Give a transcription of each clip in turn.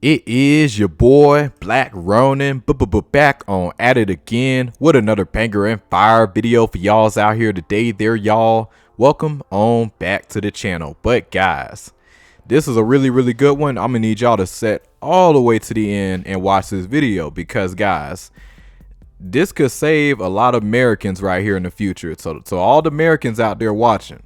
It is your boy Black Ronin, back on at it again with another banger and fire video for y'all's out here today. There, y'all. Welcome on back to the channel. But guys, this is a really good one. I'm gonna need y'all to set all the way to the end and watch this video because guys, this could save a lot of Americans right here in the future. So all the Americans out there watching,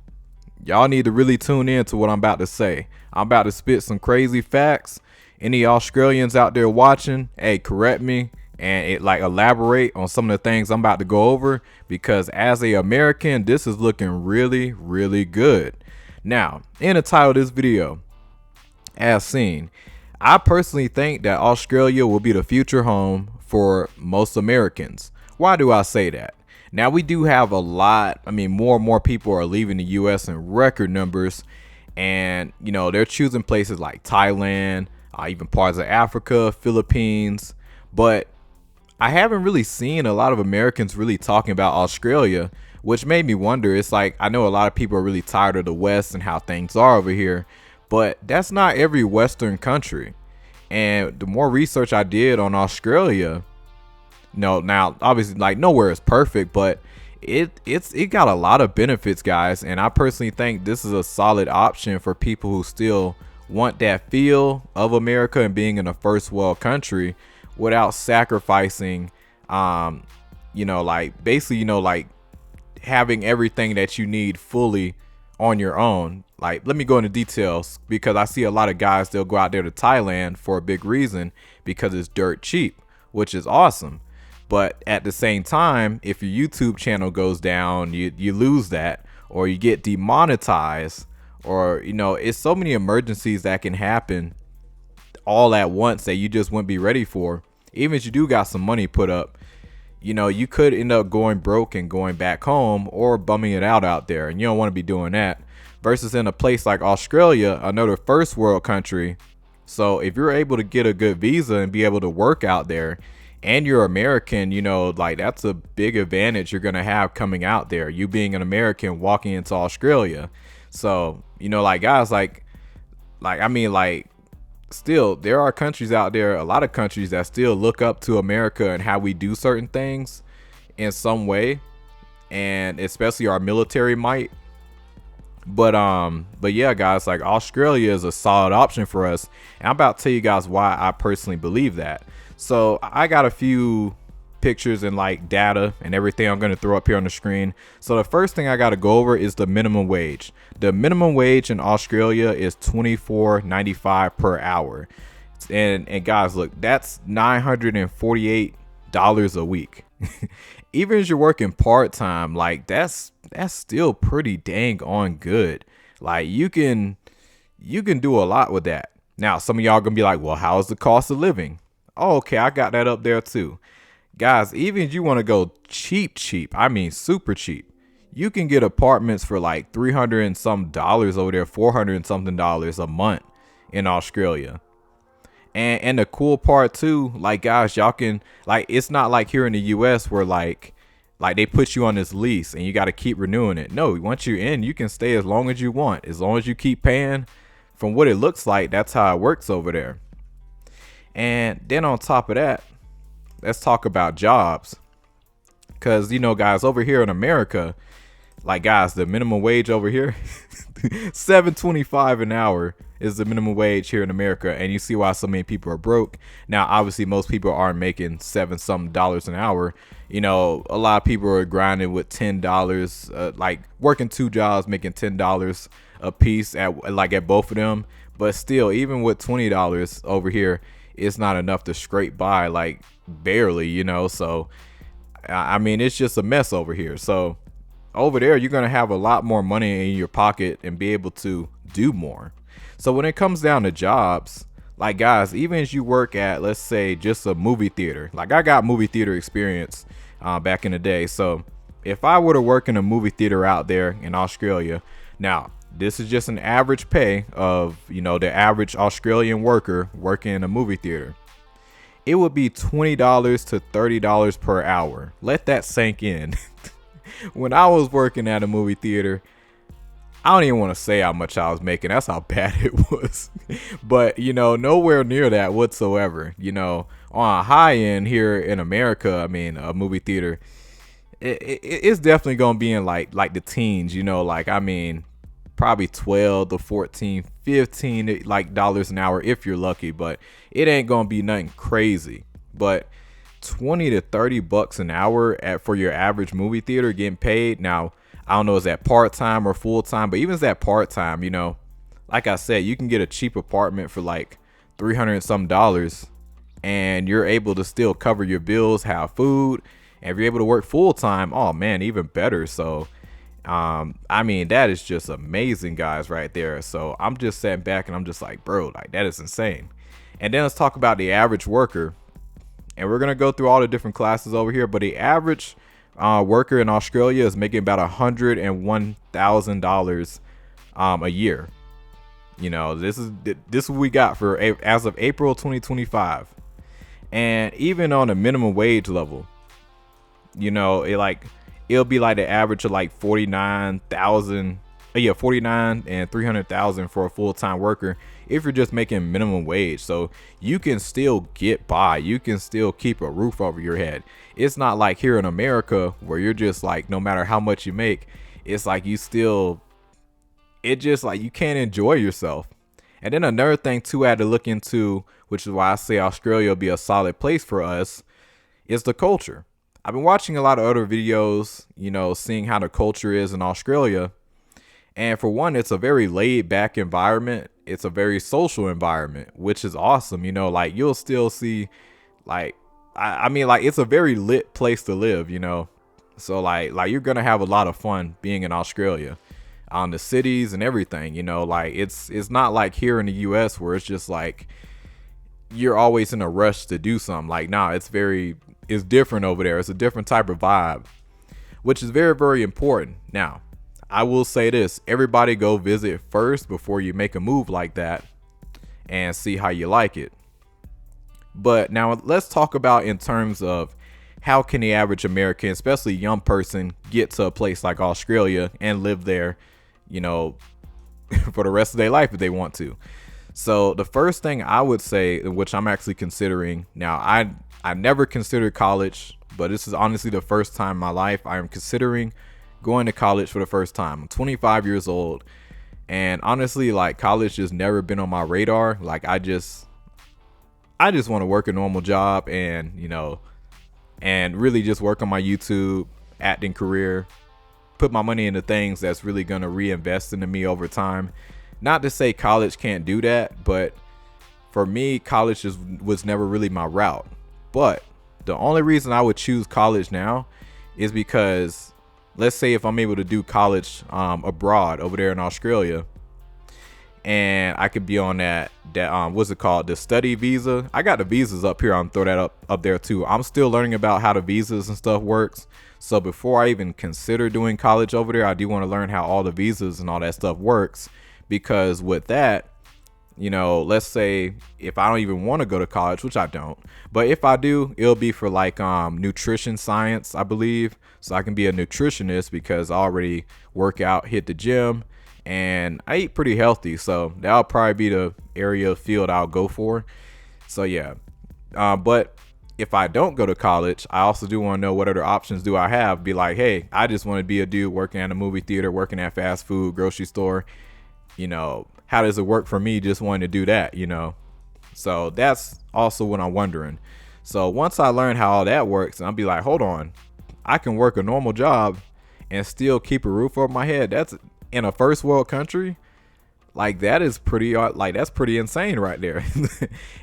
y'all need to really tune in to what I'm about to say. I'm about to spit some crazy facts. Any Australians out there watching, hey, correct me and elaborate on some of the things I'm about to go over, because as a American, this is looking really good. Now, in the title of this video, as seen, I personally think that Australia will be the future home for most Americans. Why do I say that? Now, we do have a lot, more and more people are leaving the US in record numbers, and they're choosing places like Thailand, even parts of Africa, Philippines. But I haven't really seen a lot of Americans really talking about Australia, which made me wonder. It's like, I know a lot of people are really tired of the West and how things are over here, but that's not every Western country. And the more research I did on Australia, now obviously like nowhere is perfect, but it got a lot of benefits, guys. And I personally think this is a solid option for people who still want that feel of America and being in a first world country without sacrificing basically having everything that you need fully on your own. Like, let me go into details, because I see a lot of guys, they'll go out there to Thailand for a big reason, because it's dirt cheap, which is awesome. But at the same time, if your YouTube channel goes down, you lose that, or you get demonetized, or it's so many emergencies that can happen all at once that you just wouldn't be ready for. Even if you do got some money put up, you could end up going broke and going back home, or bumming it out there, and you don't want to be doing that. Versus in a place like Australia, another first world country. So if you're able to get a good visa and be able to work out there, and you're American, that's a big advantage you're gonna have coming out there, you being an American walking into Australia. So guys, still there are countries out there, a lot of countries that still look up to America and how we do certain things in some way, and especially our military might. But yeah, guys, like Australia is a solid option for us, and I'm about to tell you guys why I personally believe that. So I got a few pictures and data and everything I'm going to throw up here on the screen. So the first thing I got to go over is the minimum wage. The minimum wage in Australia is $24.95 per hour. And guys, look, that's $948 a week. Even if you're working part-time, that's still pretty dang on good. Like, you can do a lot with that. Now, some of y'all gonna be like, well, how's the cost of living? Oh, okay, I got that up there too. Guys, even if you want to go cheap, super cheap, you can get apartments for like $300 and some dollars over there, $400 and something dollars a month in Australia. And the cool part too, guys, y'all can, it's not like here in the US where like they put you on this lease and you got to keep renewing it. No, once you're in, you can stay as long as you want, as long as you keep paying. From what it looks like, that's how it works over there. And then on top of that, let's talk about jobs. Because, guys, over here in America, guys, the minimum wage over here, $7.25 an hour is the minimum wage here in America. And you see why so many people are broke. Now, obviously, most people aren't making $7 an hour. A lot of people are grinding with $10, working two jobs, making $10 a piece at both of them. But still, even with $20 over here, it's not enough to scrape by, barely, so it's just a mess over here. So over there, you're gonna have a lot more money in your pocket and be able to do more. So when it comes down to jobs, guys, even as you work at, let's say, just a movie theater, I got movie theater experience back in the day. So if I were to work in a movie theater out there in Australia, now this is just an average pay of, the average Australian worker working in a movie theater. It would be $20 to $30 per hour. Let that sink in. When I was working at a movie theater, I don't even want to say how much I was making. That's how bad it was. But, nowhere near that whatsoever. On a high end here in America, I mean, a movie theater, it's definitely going to be in like the teens, like, I mean, probably 12 to 14, 15 like dollars an hour if you're lucky, but it ain't going to be nothing crazy. But 20 to 30 bucks an hour for your average movie theater getting paid. Now, I don't know, is that part-time or full-time, but even if that part-time, like I said, you can get a cheap apartment for like 300 and some dollars, and you're able to still cover your bills, have food, and if you're able to work full-time, oh man, even better. So I mean, that is just amazing, guys, right there. So I'm just sitting back and I'm just like, bro, like, that is insane. And then let's talk about the average worker, and we're gonna go through all the different classes over here. But the average worker in Australia is making about $101,000 a year. This is what we got for as of April 2025, and even on a minimum wage level, it'll be like the average of like 49,000. Yeah, 49 and 300,000 for a full-time worker if you're just making minimum wage. So you can still get by. You can still keep a roof over your head. It's not like here in America where you're just like, no matter how much you make, it's like it just like you can't enjoy yourself. And then another thing too I had to look into, which is why I say Australia will be a solid place for us, is the culture. I've been watching a lot of other videos, seeing how the culture is in Australia. And for one, it's a very laid back environment. It's a very social environment, which is awesome. Like you'll still see like, I mean, like it's a very lit place to live, So like you're going to have a lot of fun being in Australia on the cities and everything, like it's not like here in the US where it's just like you're always in a rush to do something. Like, nah, it's different over there. It's a different type of vibe, which is very, very important. Now, I will say this, everybody go visit first before you make a move like that and see how you like it. But now let's talk about in terms of how can the average American, especially young person, get to a place like Australia and live there, for the rest of their life if they want to. So the first thing I would say, which I'm actually considering now, I never considered college, but this is honestly the first time in my life I am considering going to college for the first time. I'm 25 years old, and honestly, like, college just never been on my radar. Like, I just want to work a normal job and and really just work on my YouTube acting career, put my money into things that's really going to reinvest into me over time. Not to say college can't do that, but for me, college just was never really my route. But the only reason I would choose college now is because, let's say if I'm able to do college abroad over there in Australia, and I could be on that what's it called, the study visa. I got the visas up here. I'm throw that up there too. I'm still learning about how the visas and stuff works. So before I even consider doing college over there, I do want to learn how all the visas and all that stuff works, because with that, let's say if I don't even want to go to college, which I don't, but if I do, it'll be for like nutrition science, I believe. So I can be a nutritionist because I already work out, hit the gym, and I eat pretty healthy. So that'll probably be the area of field I'll go for. So yeah, but if I don't go to college, I also do want to know what other options do I have. Be like, hey, I just want to be a dude working at a movie theater, working at fast food, grocery store. How does it work for me just wanting to do that, So that's also what I'm wondering. So once I learn how all that works, and I'll be like, hold on, I can work a normal job and still keep a roof over my head. That's in a first world country. Like, that is pretty, that's pretty insane right there.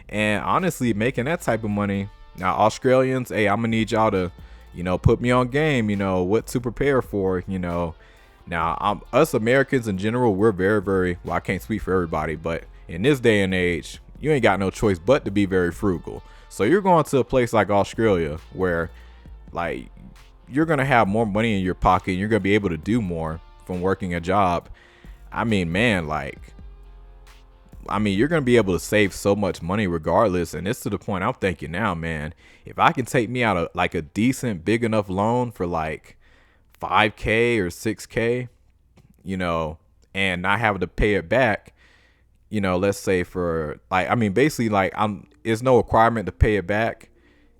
And honestly, making that type of money, now Australians, hey, I'm gonna need y'all to, put me on game, what to prepare for, Now, us Americans in general, we're very, very, well, I can't speak for everybody, but in this day and age, you ain't got no choice but to be very frugal. So you're going to a place like Australia where, like, you're going to have more money in your pocket and you're going to be able to do more from working a job. I mean, man, you're going to be able to save so much money regardless. And it's to the point I'm thinking now, man, if I can take me out of like a decent, big enough loan for like 5K or 6K, and not having to pay it back, you know, let's say for like, I mean, basically like it's no requirement to pay it back.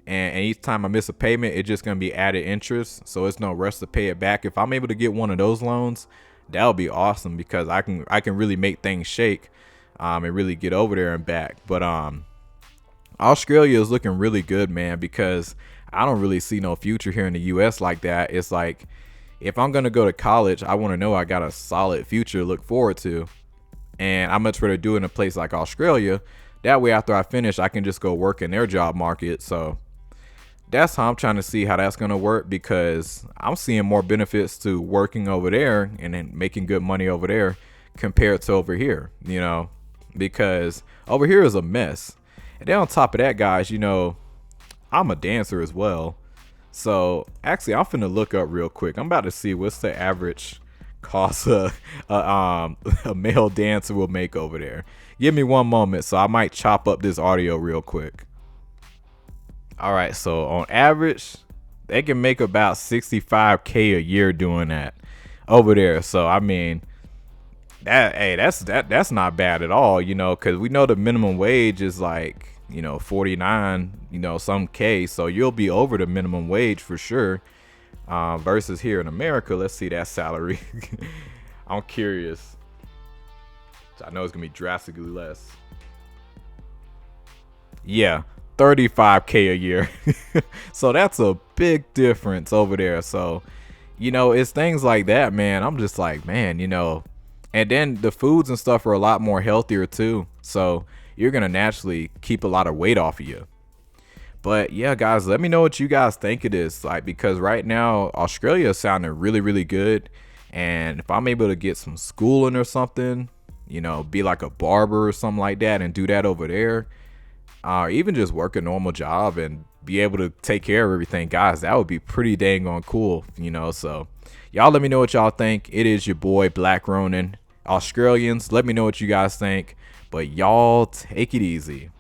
And each time I miss a payment, it's just gonna be added interest. So it's no rush to pay it back. If I'm able to get one of those loans, that would be awesome because I can really make things shake, and really get over there and back. But Australia is looking really good, man, because I don't really see no future here in the US like that. It's like if I'm gonna go to college, I want to know I got a solid future to look forward to. And I much rather do it in a place like Australia. That way after I finish, I can just go work in their job market. So that's how I'm trying to see how that's gonna work, because I'm seeing more benefits to working over there and then making good money over there compared to over here, you know, because over here is a mess. And then on top of that, guys, you know, I'm a dancer as well. So actually, I'm finna look up real quick. I'm about to see what's the average cost a male dancer will make over there. Give me one moment, so I might chop up this audio real quick. All right, so on average, they can make about 65K a year doing that over there. So I mean, that's not bad at all, you know, because we know the minimum wage is like, you know, 49, you know, some K. So you'll be over the minimum wage for sure. Versus here in America, let's see that salary. I'm curious. I know it's gonna be drastically less. Yeah, 35K a year. So that's a big difference over there. So, you know, it's things like that, man. I'm just like, man, you know, and then the foods and stuff are a lot more healthier too. So you're gonna naturally keep a lot of weight off of you. But yeah, guys, let me know what you guys think it is like, because right now Australia is sounding really, really good. And if I'm able to get some schooling or something, you know, be like a barber or something like that and do that over there, or even just work a normal job and be able to take care of everything, guys, that would be pretty dang on cool, you know. So y'all let me know what y'all think. It is your boy Black Ronin. Australians, let me know what you guys think. But y'all take it easy.